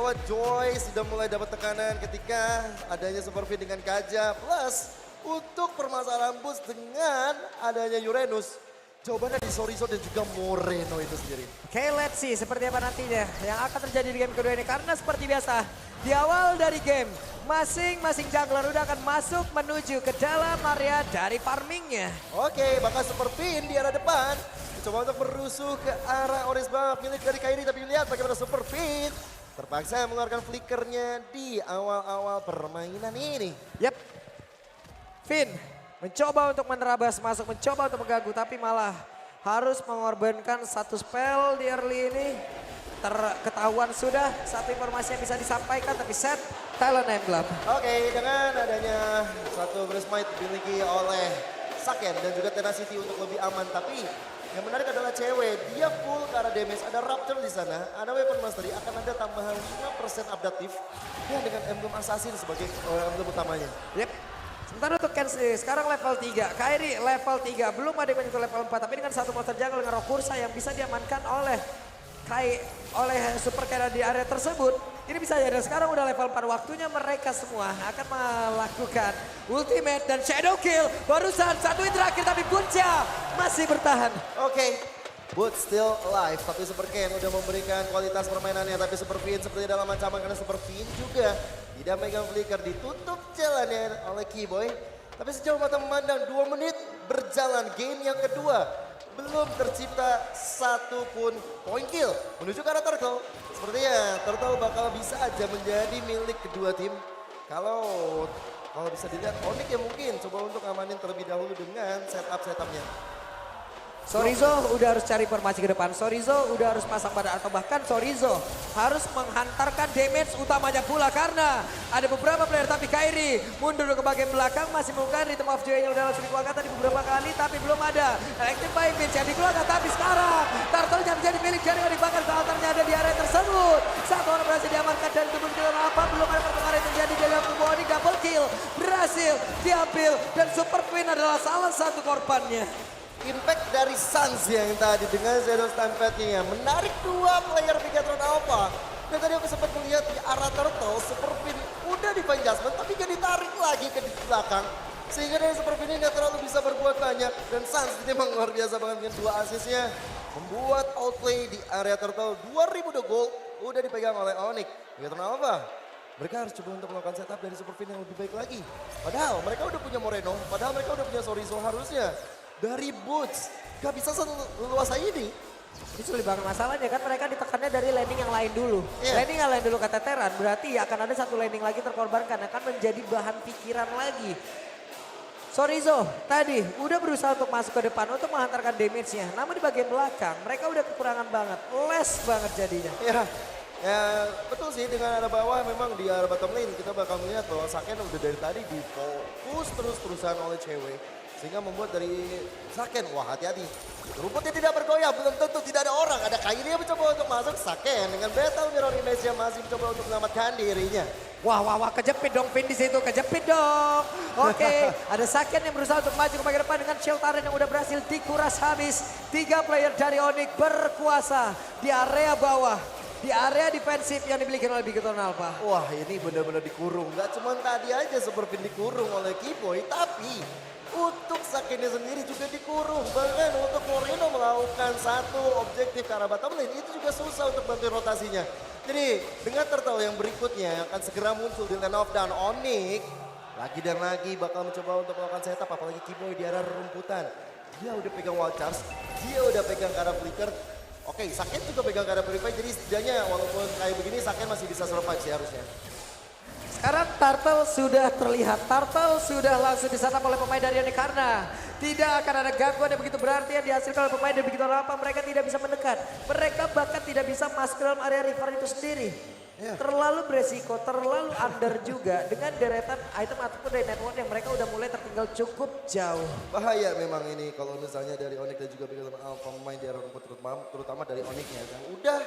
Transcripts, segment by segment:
Bahwa Joy sudah mulai dapat tekanan ketika adanya Superfin dengan Kaja. Plus untuk permasalahan boost dengan adanya Uranus. Jawabannya di Sorizo dan juga Moreno itu sendiri. Oke, let's see seperti apa nantinya yang akan terjadi di game kedua ini. Karena seperti biasa, di awal dari game, masing-masing jungler udah akan masuk menuju ke dalam area dari farmingnya. Oke, bakal Superfin di arah depan. Coba untuk merusuh ke arah Orange Buff milik dari Kairi. Tapi lihat bagaimana Superfin terpaksa mengeluarkan flickernya di awal-awal permainan ini. Yap, Finn mencoba untuk menerabas masuk, mencoba untuk mengganggu, tapi malah harus mengorbankan satu spell di early ini. Ketahuan sudah, satu informasi yang bisa disampaikan, tapi set Talon Emblem. Oke, dengan adanya satu Burst Might dimiliki oleh Saken dan juga Tenacity untuk lebih aman. Tapi yang menarik adalah cewek, dia full ke arah damage, ada Rapture di sana, ada Weapon Mastery, akan ada tambahan 5% adaptif. Ya dengan emblem Assassin sebagai emblem utamanya. Yep. Sementara untuk Kenshi sekarang level 3, Kairi level 3, belum ada yang menyentuh level 4, tapi dengan satu monster jungle dengan Rock Ursa yang bisa diamankan oleh Super Kera di area tersebut. Ini bisa jadi sekarang udah level 4, waktunya mereka semua akan melakukan ultimate dan shadow kill. Barusan satu hit terakhir tapi Buncha masih bertahan. Oke, Boot still alive, tapi Super Ken udah memberikan kualitas permainannya, tapi Super Fin seperti dalam ancaman karena Super Fin juga tidak megang flicker, ditutup jalannya oleh Keyboy. Tapi sejauh mata memandang 2 menit berjalan game yang kedua. Belum tercipta satu pun point kill menuju ke arah Turtle. Sepertinya Turtle bakal bisa aja menjadi milik kedua tim. Kalau bisa dilihat Onyx ya mungkin coba untuk amanin terlebih dahulu dengan setupnya. Sorizo udah harus cari formasi ke depan, Sorizo udah harus pasang badan atau bahkan Sorizo harus menghantarkan damage utamanya pula karena ada beberapa player tapi Kairi mundur ke bagian belakang masih menggunakan Rhythm of Joy-nya udah langsung dikeluarkan tadi beberapa kali tapi belum ada Electric by Vince yang dikeluarkan tapi sekarang Turtle yang menjadi milik jaringan dibakar ke altarnya ada di area tersebut. Satu orang berhasil diamankan dan tubuh kita apa belum ada pertengkaran yang terjadi di dalam tubuh Oni double kill berhasil diambil dan Super Queen adalah salah satu korbannya. Impact dari Suns yang tadi dengan Shadow Stampede-nya menarik 2 player Bigatron Alpha. Dan tadi aku sempat melihat di arah Turtle, Superfin udah di adjustment tapi gak ditarik lagi ke di belakang. Sehingga dari Superfin ini gak terlalu bisa berbuat banyak. Dan Suns ini memang luar biasa banget dengan 2 assist-nya. Membuat outplay di area Turtle, 2000 gold udah dipegang oleh Onyx. Bigatron Alpha, mereka harus coba untuk melakukan setup dari Superfin yang lebih baik lagi. Padahal mereka udah punya Moreno, padahal mereka udah punya Sorizo harusnya. Dari Boots, gak bisa seluas ini. Itu lebih banget masalahnya kan mereka ditekannya dari landing yang lain dulu. Yeah. Landing yang lain dulu kata Teran berarti akan ada satu landing lagi terkorbankan. Akan menjadi bahan pikiran lagi. Sorizo tadi udah berusaha untuk masuk ke depan untuk menghantarkan damage-nya. Namun di bagian belakang mereka udah kekurangan banget. Less banget jadinya. Ya, betul sih dengan arah bawah memang di arah bottom lane kita bakal melihat bahwa Saken udah dari tadi difokus terus-terusan oleh cewek. Sehingga membuat dari Saken, wah hati-hati. Rumputnya tidak bergoyah, belum tentu tidak ada orang. Ada Kairi yang mencoba untuk masuk, Saken dengan Battle Mirror Image yang masih mencoba untuk menyelamatkan dirinya. Wah, kejepit dong Vin di situ, kejepit dong. Oke, ada Saken yang berusaha untuk maju ke bagian depan dengan shield Taren yang udah berhasil dikuras habis. 3 player dari Onyx berkuasa di area bawah. Di area defensif yang dimiliki oleh Bigatron Alpha. Wah ini benar-benar dikurung. Gak cuma tadi aja seperti dikurung oleh Keyboy, tapi untuk Sakennya sendiri juga dikurung. Bahkan untuk Moreno melakukan satu objektif ke arah bottom lane itu juga susah untuk bantu rotasinya. Jadi dengan Turtle yang berikutnya akan segera muncul di lane of down. Onyx lagi dan lagi bakal mencoba untuk melakukan setup apalagi Keyboy di arah rumputan. Dia udah pegang wall charge, dia udah pegang ke arah flicker. Oke, Saken juga pegang ke arah purify jadi setidaknya walaupun kayak begini Saken masih bisa survive sih harusnya. Sekarang Turtle sudah terlihat, Turtle sudah langsung disatap oleh pemain dari Onyx karena tidak akan ada gangguan yang begitu berarti yang dihasilkan oleh pemain dari Bigatron Alpha. Mereka tidak bisa mendekat, mereka bahkan tidak bisa masuk ke dalam area river itu sendiri. Yeah. Terlalu beresiko, terlalu under juga dengan deretan item ataupun dari network yang mereka udah mulai tertinggal cukup jauh. Bahaya memang ini kalau misalnya dari Onyx dan juga Bigatron Alpha pemain di area rumput terutama dari Onyx-nya yang udah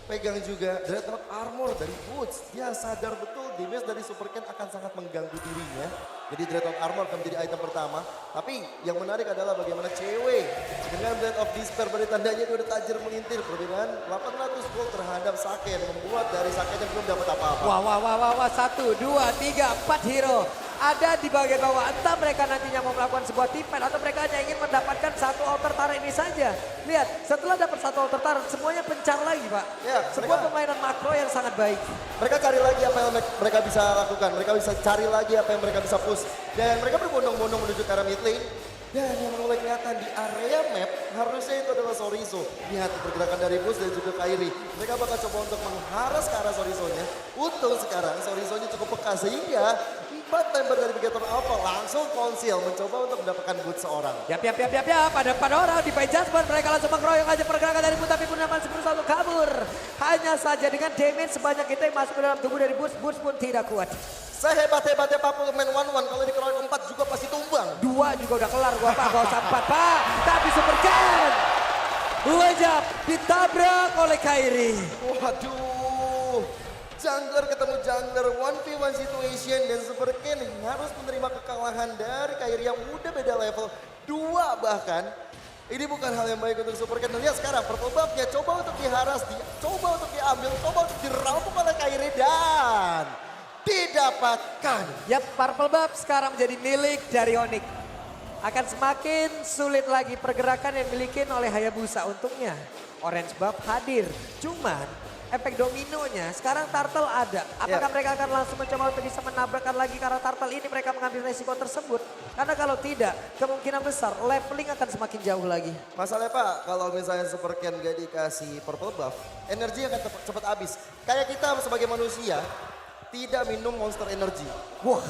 pegang juga Dreadnought Armor dari Boots. Dia sadar betul damage dari Super Ken akan sangat mengganggu dirinya. Jadi Dreadnought Armor akan menjadi item pertama. Tapi yang menarik adalah bagaimana cewek dengan Blade of Despair, berarti tandanya dia udah tajir melintir. Perbedaan 800 gold terhadap Saken, membuat dari Saken yang belum dapat apa-apa. Wah, 1, 2, 3, 4 hero ada di bagian bawah. Entah mereka nantinya mau melakukan sebuah team fight atau mereka hanya ingin mendapatkan satu altar turret ini saja. Lihat, setelah dapat satu altar turret semuanya pencar lagi, Pak. Ya, sebuah permainan makro yang sangat baik. Mereka cari lagi apa yang mereka bisa lakukan. Mereka bisa cari lagi apa yang mereka bisa push. Dan mereka berbondong-bondong menuju ke arah mid lane. Dan yang mulai kelihatan di area map harusnya itu adalah Sorizo. Lihat pergerakan dari Bus dan juga Kairi. Mereka bakal coba untuk mengharas ke arah Sorizo-nya. Untung sekarang Sorizo-nya cukup peka sehingga 4 member dari Bigator Alpha langsung konsil mencoba untuk mendapatkan boot seorang. Yap. Ada 4 orang di Fight Judgment. Mereka langsung mengeroyok aja pergerakan dari Boots, tapi Purnaman berusaha untuk kabur. Hanya saja dengan damage sebanyak itu yang masuk ke dalam tubuh dari Boots, Boots pun tidak kuat. Sehebat-hebatnya Papul main 1-1 kalau dikeroyok 4 juga pasti tumbang. 2 juga udah kelar gua, Pak. Gak usah 4, Pak. Tapi Super Ken Wajab ditabrak oleh Kairi. Waduh. Jungler ketemu jungler 1v1 situation dan Super Ken harus menerima kekalahan dari Kairi yang udah beda level 2 bahkan. Ini bukan hal yang baik untuk Super Ken. Lihat sekarang purple buff-nya coba untuk diharas, coba untuk diambil, coba untuk dirampok oleh Kairi dan didapatkan. Yap, purple buff sekarang menjadi milik dari Onyx. Akan semakin sulit lagi pergerakan yang dimiliki oleh Hayabusa. Untungnya orange buff hadir. Cuman efek dominonya sekarang Turtle ada. Apakah mereka akan langsung mencoba untuk bisa menabrakkan lagi karena Turtle ini mereka mengambil resiko tersebut? Karena kalau tidak kemungkinan besar leveling akan semakin jauh lagi. Masalahnya Pak, kalau misalnya Super Ken gak dikasih purple buff, energi akan cepat habis. Kayak kita sebagai manusia tidak minum monster energy. Wah,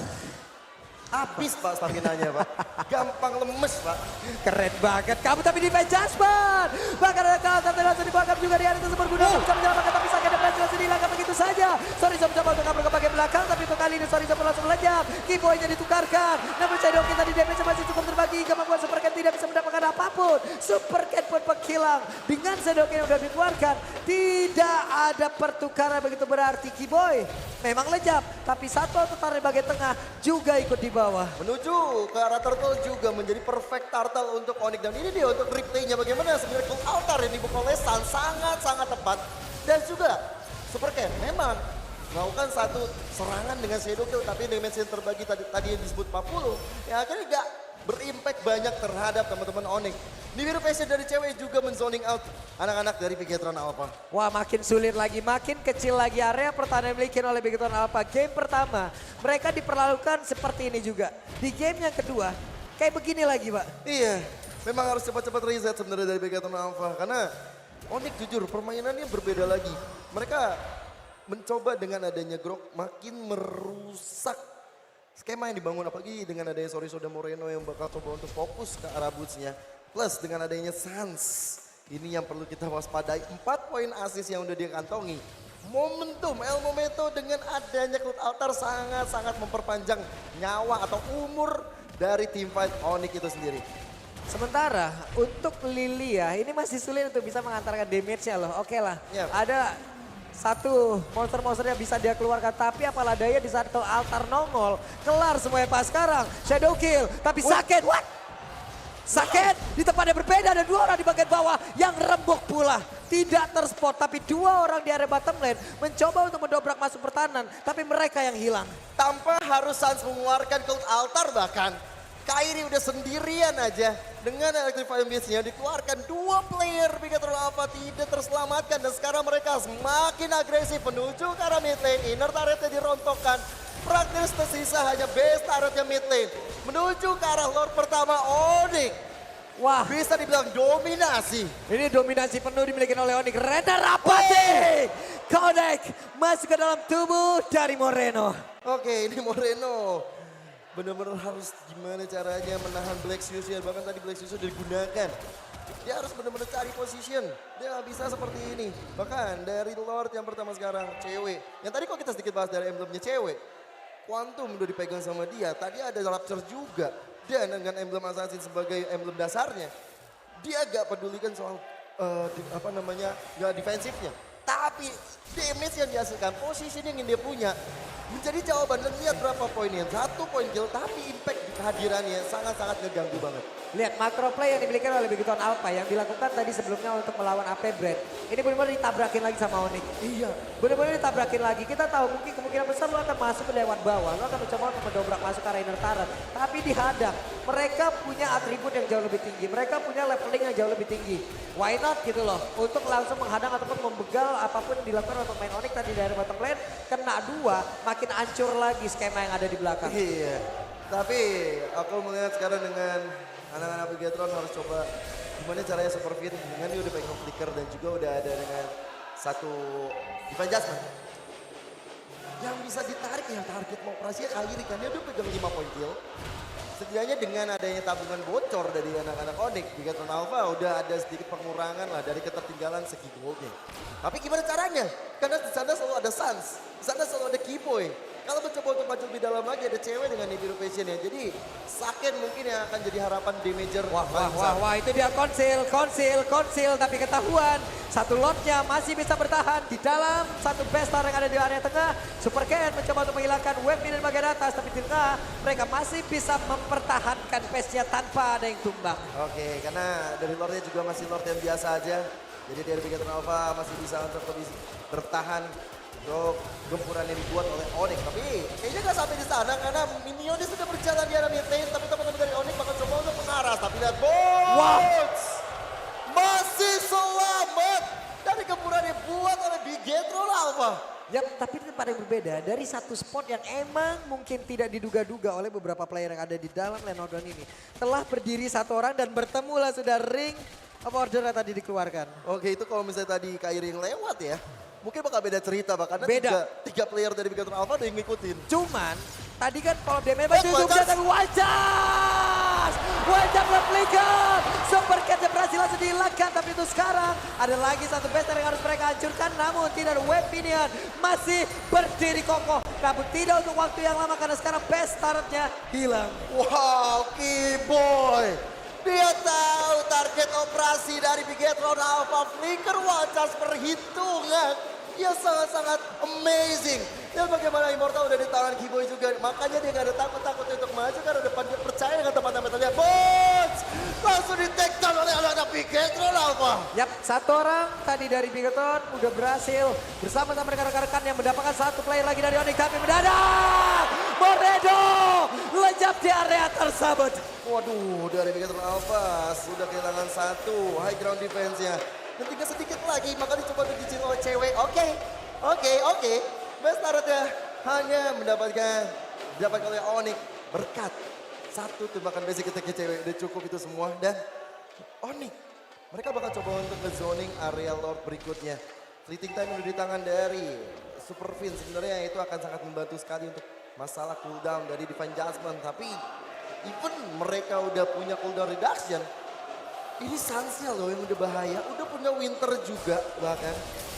habis Pak stamina-nya Pak. Gampang lemes Pak. keren banget kamu tapi di Jasper. Bahkan ada counter dan langsung dibakar juga di area tersebut. Guna bisa menyelamatkan tapi Saken dan berhasil dihilangkan begitu saja. Sorizo mencoba untuk kabur ke bagian belakang tapi untuk kali ini Sorizo pun langsung melejap. Keyboy-nya ditukarkan. Namun Shadow kita di damage masih cukup terbagi hingga membuat Super Ken tidak bisa mendapatkan apapun. Super Ken pun menghilang. Dengan Shadow yang sudah dikeluarkan. Tidak ada pertukaran begitu berarti. Keyboy memang lejap tapi satu altar di bagian tengah juga ikut di bawah. Menuju ke arah Turtle juga menjadi perfect Turtle untuk Onyx. Dan ini dia untuk replaynya bagaimana sebenarnya Cold Altar yang dibuka oleh Sun sangat-sangat tepat. Dan juga Super Ken memang melakukan satu serangan dengan Shadow Kill. Tapi damage yang terbagi tadi yang disebut 40. Yang akhirnya gak berimpact banyak terhadap teman-teman Onyx. Di biru passion dari cewek juga menzoning out anak-anak dari Bigatron Alpha. Wah makin sulit lagi, makin kecil lagi area pertahanan yang dimiliki oleh Bigatron Alpha. Game pertama mereka diperlakukan seperti ini juga. Di game yang kedua kayak begini lagi Pak. Iya, memang harus cepat-cepat reset sebenarnya dari Bigatron Alpha. Karena Onyx jujur permainannya berbeda lagi. Mereka mencoba dengan adanya Grok makin merusak skema yang dibangun. Apalagi dengan adanya Sorizo dan Moreno yang bakal coba untuk fokus ke arah boots-nya. Plus dengan adanya Sans, ini yang perlu kita waspadai. 4 poin assist yang udah dia kantongi. Momentum El Momento dengan adanya Cloud Altar sangat-sangat memperpanjang nyawa atau umur dari tim fight Onyx itu sendiri. Sementara untuk Lilia ini masih sulit untuk bisa mengantarkan damage-nya loh. Oke lah, ada satu monster-monster yang bisa dia keluarkan. Tapi apalah daya di saat Cloud Altar nongol. Kelar semuanya pas sekarang. Shadow Kill, tapi sakit. What? Sakit di tempat yang berbeda dan 2 orang di bagian bawah yang rembuk pula. Tidak terspot tapi 2 orang di area bottom lane mencoba untuk mendobrak masuk pertahanan. Tapi mereka yang hilang. Tanpa harus Sans mengeluarkan Cloud Altar bahkan. Kairi udah sendirian aja. Dengan Electrifying Beast-nya dikeluarkan 2 player Bigatron Alpha tidak terselamatkan. Dan sekarang mereka semakin agresif menuju ke arah mid lane. Inner turretnya dirontokkan. Praktis tersisa hanya base turretnya mid lane. Menuju ke arah Lord pertama Onyx. Wah, bisa dibilang dominasi. ini dominasi penuh dimiliki oleh Onyx. Reda Rapati. Konek masuk ke dalam tubuh dari Moreno. Oke, ini Moreno. Benar-benar harus gimana caranya menahan Black Suicide. Bahkan tadi Black Suicide digunakan. Dia harus benar-benar cari position. Dia nggak bisa seperti ini. Bahkan dari Lord yang pertama sekarang, cewek. Yang tadi kok kita sedikit bahas dari emblemnya cewek. Quantum udah dipegang sama dia. Tadi ada Rapture juga. Dan dengan emblem Assassin sebagai emblem dasarnya. Dia gak pedulikan soal gak defensifnya. Tapi damage yang dihasilkan, posisi yang ingin dia punya menjadi jawaban. Dan lihat berapa poinnya, 1 poin kill tapi impact kehadirannya sangat-sangat ngeganggu banget. Lihat macro play yang dimiliki oleh Bigoton Alpha yang dilakukan tadi sebelumnya untuk melawan AP Brand. Ini benar-benar ditabrakin lagi sama Onyx. Iya. Benar-benar ditabrakin lagi. Kita tahu mungkin kemungkinan besar lo akan masuk ke lewat bawah. Lo akan mencoba untuk mendobrak masuk ke arena inner turret. Tapi dihadang. Mereka punya atribut yang jauh lebih tinggi. Mereka punya leveling yang jauh lebih tinggi. Why not gitu loh. Untuk langsung menghadang ataupun membegal apapun yang dilakukan untuk main Onyx tadi dari bottom lane. Kena 2 makin hancur lagi skema yang ada di belakang. Iya. Tapi aku melihat sekarang dengan anak-anak Bigetron harus coba gimana caranya Superfin dengan dia udah pegang flicker dan juga udah ada dengan satu Divine Judgment yang bisa ditarik ya target mau operasinya Kairi kan dia udah pegang 5 poin kill. Setidaknya dengan adanya tabungan bocor dari anak-anak Onyx, Bigetron Alpha udah ada sedikit pengurangan lah dari ketertinggalan segi goldnya. Tapi gimana caranya? Karena di sana selalu ada Sans, di sana selalu ada Keyboy. Kalau mencoba untuk maju lebih dalam lagi ada cewek dengan Nibiru Passion ya. Jadi Saken mungkin yang akan jadi harapan damager. Wah, itu dia konsil, tapi ketahuan. Satu lotnya masih bisa bertahan di dalam satu bestar yang ada di area tengah. Super Ken mencoba untuk menghilangkan web di bagian atas, tapi di tengah mereka masih bisa mempertahankan pace-nya tanpa ada yang tumbang. Oke, karena dari lordnya juga masih lord yang biasa aja. Jadi dari Bigetron Alpha masih bisa untuk lebih bertahan untuk gempuran yang dibuat oleh Onyx. Tapi kayaknya nggak sampai di sana karena minionnya sudah berjalan di arah mid lane. Tapi teman-teman dari Onyx bakal coba untuk mengarah. Tapi lihat Bots masih selamat dari gempuran yang dibuat oleh Bigetron Alpha. Ya, tapi di tempat yang berbeda dari satu spot yang emang mungkin tidak diduga-duga oleh beberapa player yang ada di dalam Lenodon ini. Telah berdiri satu orang dan bertemulah sudah ring of order yang tadi dikeluarkan. Oke, itu kalau misalnya tadi Kairi yang lewat ya. Mungkin bakal beda cerita bahkan Beda. tiga player dari Bigetron Alpha ada yang ngikutin. Cuman tadi kan kalau damage baju juga tapi wajah flicker. Super Cat berhasil langsung dihilangkan tapi itu sekarang ada lagi satu bester yang harus mereka hancurkan namun tidak ada web minion masih berdiri kokoh. Namun tidak untuk waktu yang lama karena sekarang bestarnya hilang. Wow, Keyboy. Dia tahu target operasi dari Bigetron Alpha Flicker wajah perhitungan. Dia sangat-sangat amazing. Dan bagaimana Immortal udah di tangan Keyboy juga. Makanya dia gak ada takut-takut untuk maju karena depan dia percaya dengan teman-teman. Lihat Bots langsung di take down oleh anak-anak Bigetron Alpha. Yap, satu orang tadi dari Bigetron udah berhasil bersama-sama rekan-rekan yang mendapatkan satu player lagi dari Onyx. Tapi mendadak Moredo lejap di area tersebut. Waduh, dari Bigetron Alpha sudah kehilangan satu high ground defense-nya. Dan tinggal sedikit lagi, maka dicoba untuk dicil oleh cewek. Oke. Best targetnya hanya mendapatkan oleh Onyx berkat satu tembakan basic attack cewek. Udah cukup itu semua. Dan Onyx, mereka bakal coba untuk nge-zoning area Lord berikutnya. Fleeting time udah di tangan dari Superfin. Sebenarnya itu akan sangat membantu sekali untuk masalah cooldown dari Divine Judgment. Tapi even mereka udah punya cooldown reduction, ini Sansnya loh yang udah bahaya, udah punya Winter juga bahkan.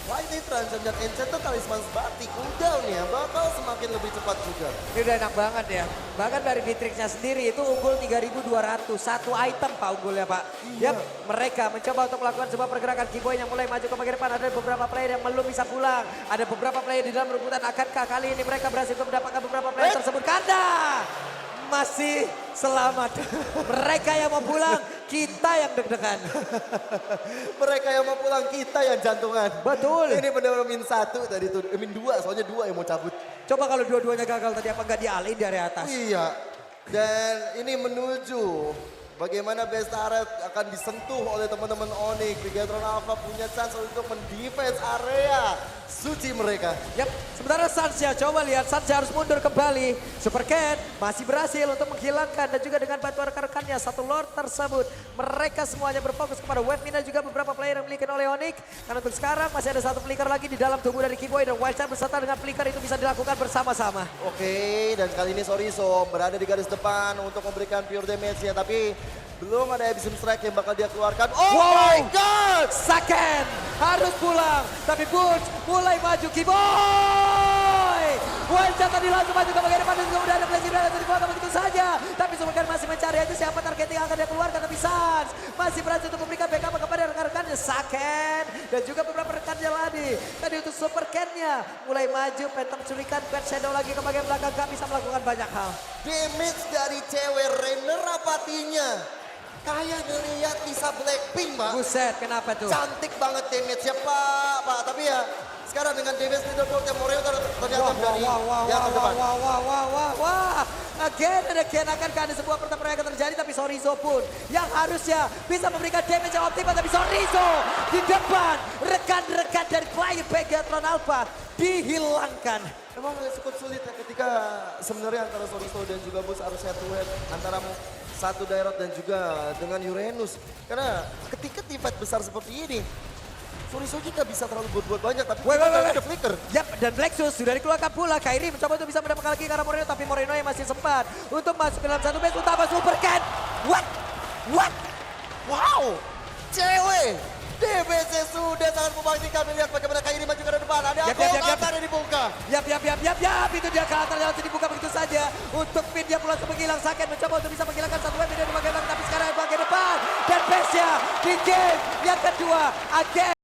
Lightning Transcend dan Enchanted Talisman Batik cooldownnya bakal semakin lebih cepat juga. Ini udah enak banget ya. Bahkan dari Bitrixnya sendiri itu unggul 3.200. Satu item Pak unggulnya Pak. Iya. Yap, mereka mencoba untuk melakukan sebuah pergerakan Keyboy yang mulai maju ke bagian depan. Ada beberapa player yang belum bisa pulang. Ada beberapa player di dalam rebutan. Akankah kali ini mereka berhasil untuk mendapatkan beberapa player tersebut? Kanda masih selamat. Mereka yang mau pulang, kita yang deg-degan. Mereka yang mau pulang, kita yang jantungan. Betul. Ini benar-benar min 1 tadi tuh, min 2 soalnya 2 yang mau cabut. Coba kalau dua-duanya gagal tadi apa nggak dialahin dari atas? Iya, dan ini menuju bagaimana best turret akan disentuh oleh teman-teman Onyx. Bigetron Alpha punya chance untuk mendefense area suci mereka. Yap, sementara Sansya coba lihat Sansya harus mundur kembali. Super Cat masih berhasil untuk menghilangkan dan juga dengan bantuan rekan-rekannya satu Lord tersebut. Mereka semuanya berfokus kepada web mina juga beberapa player yang dimiliki oleh Onyx. Karena untuk sekarang masih ada satu flicker lagi di dalam tubuh dari Keyboy dan Wildcard beserta dengan flicker itu bisa dilakukan bersama-sama. Oke, dan kali ini Sorizo berada di garis depan untuk memberikan pure damage-nya. Tapi belum ada Abyssal Strike yang bakal dia keluarkan. Oh my God! Saken harus pulang. Tapi Butch mulai maju Keyboy. One Arca tadi langsung maju ke bagian depan dan sudah ada Blazing Raider dari belakang begitu saja. Tapi Superkan masih mencari aja siapa target yang akan dia keluarkan. Tapi Sans masih berhasil untuk memberikan backup kepada rekan-rekannya. Saken dan juga beberapa rekannya lagi. Tadi untuk Supercan-nya mulai maju, pengen mencurikan Bad Shadow lagi ke bagian belakang. Gak bisa melakukan banyak hal. Damage dari cewek Renner apatinya. Kayak ngeliat Lisa Blackpink, Pak. Buset, kenapa tuh? Cantik banget damage-nya, Pak. Tapi ya sekarang dengan damage leaderboard yang Moreo ternyata dari yang terdepan. Wah. Again and again akan ada sebuah pertempuran yang akan terjadi. Tapi Sorizo pun yang harusnya bisa memberikan damage yang optimal. Tapi Sorizo di depan rekan-rekan dari player Pegatron Alpha dihilangkan. Memang cukup sulit ya ketika sebenarnya antara Sorizo dan juga Bus harus head to head antara satu Dairot dan juga dengan Uranus. Karena ketika di fight besar seperti ini, Sorizo juga bisa terlalu buat banyak, tapi ada flicker. Yap, dan Blacksus sudah dikeluarkan pula. Kairi mencoba untuk bisa mendapatkan lagi ke arah Moreno, tapi Moreno yang masih sempat untuk masuk ke dalam satu base utama Supercan. What? Wow, cewek. DBC sudah sangat membangkitkan. Lihat bagaimana Kairi maju ke depan. Ada Akomat yang dibuka. Yap. Itu dia ke atas langsung dibuka begitu saja. Untuk Pin dia langsung menghilang. Saken mencoba untuk bisa menghilangkan satu web di bagian belakang. Tapi sekarang bagian depan. Dan base-nya di game yang kedua. Again.